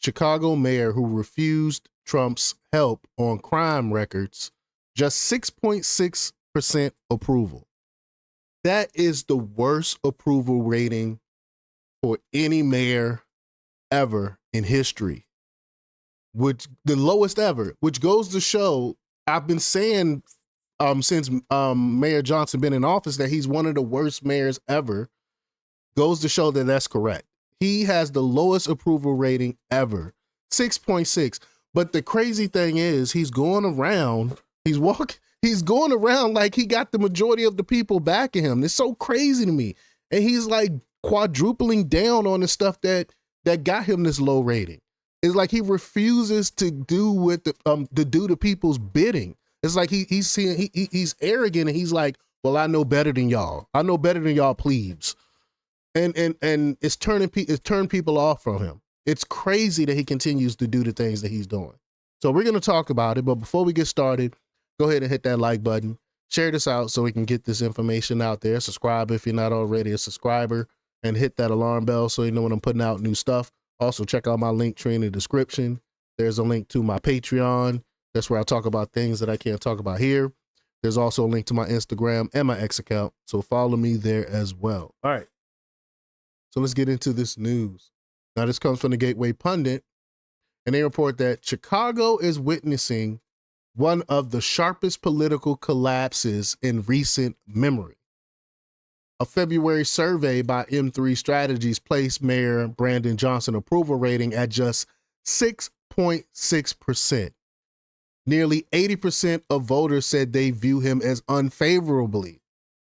Chicago mayor who refused Trump's help on crime records, just 6.6% approval. That is the worst approval rating for any mayor ever in history, which the lowest ever, which goes to show I've been saying since Mayor Johnson been in office that he's one of the worst mayors ever. Goes to show that that's correct. He has the lowest approval rating ever, 6.6. But the crazy thing is he's going around like he got the majority of the people backing him. It's so crazy to me. And he's like quadrupling down on the stuff that got him this low rating. It's like he refuses to do the people's bidding. It's like he's arrogant and he's like, well, I know better than y'all. I know better than y'all plebes. And it's turned people off from him. It's crazy that he continues to do the things that he's doing. So we're going to talk about it. But before we get started, go ahead and hit that like button. Share this out so we can get this information out there. Subscribe if you're not already a subscriber, and hit that alarm bell so you know when I'm putting out new stuff. Also, check out my link tree in the description. There's a link to my Patreon. That's where I talk about things that I can't talk about here. There's also a link to my Instagram and my X account. So follow me there as well. All right. So let's get into this news. Now, this comes from the Gateway Pundit, and they report that Chicago is witnessing one of the sharpest political collapses in recent memory. A February survey by M3 Strategies placed Mayor Brandon Johnson approval rating at just 6.6%. Nearly 80% of voters said they view him as unfavorably.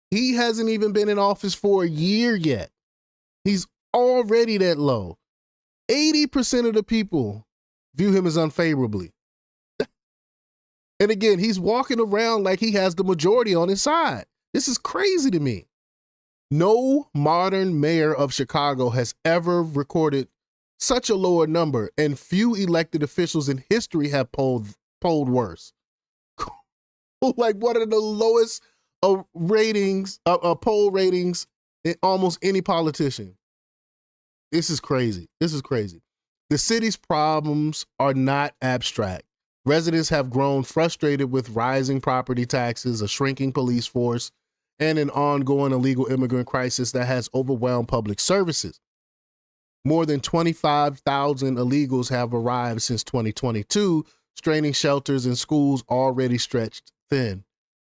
He hasn't even been in office for a year yet. He's already that low. 80% of the people view him as unfavorably. And again, he's walking around like he has the majority on his side. This is crazy to me. No modern mayor of Chicago has ever recorded such a lower number, and few elected officials in history have polled worse. Like one of the lowest poll ratings in almost any politician. This is crazy. This is crazy. The city's problems are not abstract. Residents have grown frustrated with rising property taxes, a shrinking police force, and an ongoing illegal immigrant crisis that has overwhelmed public services. More than 25,000 illegals have arrived since 2022, straining shelters and schools already stretched thin.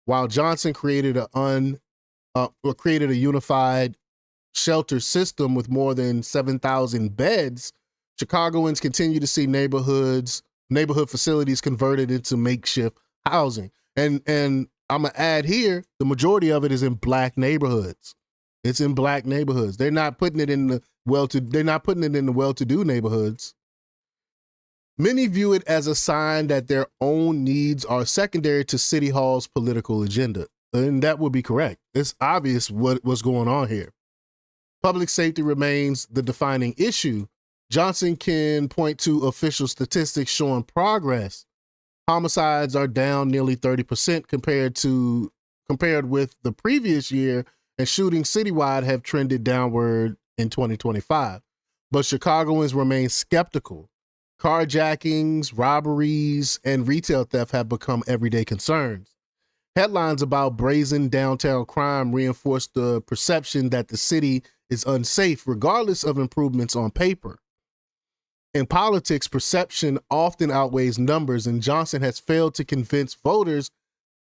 While Johnson created a unified shelter system with more than 7,000 beds, Chicagoans continue to see neighborhood facilities converted into makeshift housing. And I'm gonna add here, the majority of it is in black neighborhoods. It's in black neighborhoods. They're not putting it in the well-to-do neighborhoods. Many view it as a sign that their own needs are secondary to City Hall's political agenda. And that would be correct. It's obvious what's going on here. Public safety remains the defining issue. Johnson can point to official statistics showing progress. Homicides are down nearly 30% compared with the previous year, and shootings citywide have trended downward in 2025. But Chicagoans remain skeptical. Carjackings, robberies, and retail theft have become everyday concerns. Headlines about brazen downtown crime reinforce the perception that the city is unsafe, regardless of improvements on paper. In politics, perception often outweighs numbers, and Johnson has failed to convince voters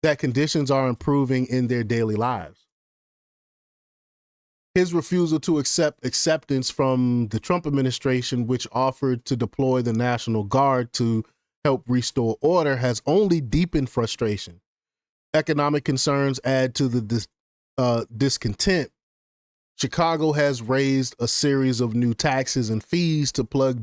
that conditions are improving in their daily lives. His refusal to accept acceptance from the Trump administration, which offered to deploy the National Guard to help restore order, has only deepened frustration. Economic concerns add to the discontent. Chicago has raised a series of new taxes and fees to plug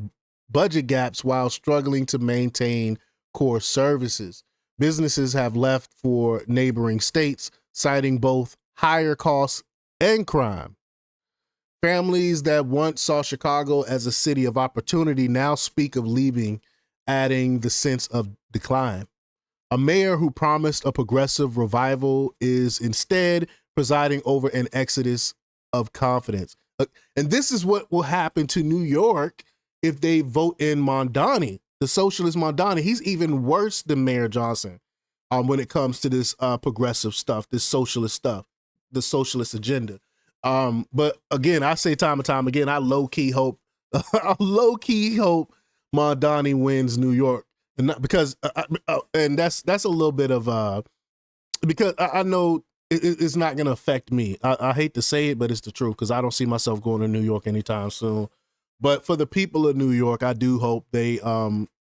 budget gaps while struggling to maintain core services. Businesses have left for neighboring states, citing both higher costs and crime. Families that once saw Chicago as a city of opportunity now speak of leaving, adding the sense of decline. A mayor who promised a progressive revival is instead presiding over an exodus of confidence. And this is what will happen to New York if they vote in Mondani, the socialist Mondani. He's even worse than Mayor Johnson when it comes to this progressive stuff, this socialist stuff, the socialist agenda. But again, I say time and time again, I low-key hope Mondani wins New York. And not because, and that's a little bit of, because I know it's not going to affect me. I hate to say it, but it's the truth, because I don't see myself going to New York anytime soon. But for the people of New York, I do hope they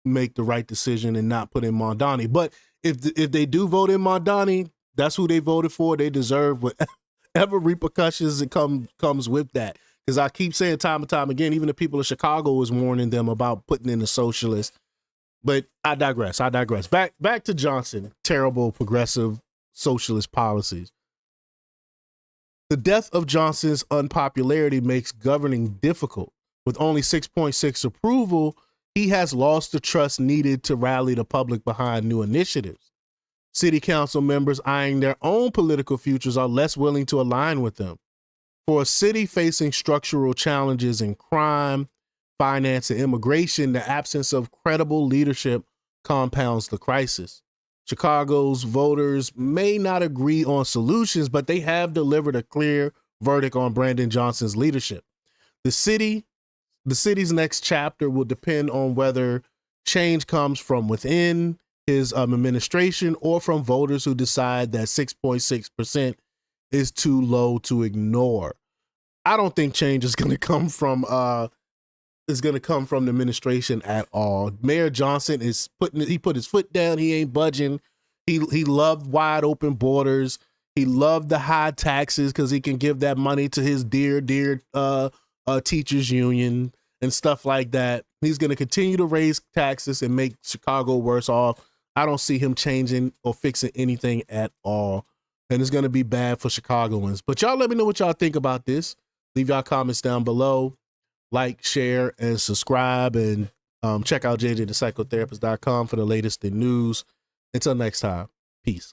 make the right decision and not put in Mondani. But if they do vote in Mondani, that's who they voted for. They deserve whatever repercussions it comes with that. Because I keep saying time and time again, even the people of Chicago is warning them about putting in the socialist. But I digress. Back to Johnson. Terrible progressive socialist policies. The death of Johnson's unpopularity makes governing difficult. With only 6.6 approval, he has lost the trust needed to rally the public behind new initiatives. City council members eyeing their own political futures are less willing to align with them. For a city facing structural challenges in crime, finance, and immigration, the absence of credible leadership compounds the crisis. Chicago's voters may not agree on solutions, but they have delivered a clear verdict on Brandon Johnson's leadership. The city's next chapter will depend on whether change comes from within his administration or from voters who decide that 6.6% is too low to ignore. I don't think change is going to come from the administration at all. Mayor Johnson he put his foot down. He ain't budging. He loved wide open borders. He loved the high taxes because he can give that money to his dear teachers union and stuff like that. He's going to continue to raise taxes and make Chicago worse off. I don't see him changing or fixing anything at all. And it's going to be bad for Chicagoans. But y'all let me know what y'all think about this. Leave y'all comments down below. Like, share, and subscribe. And check out jjthepsychotherapist.com for the latest in news. Until next time, peace.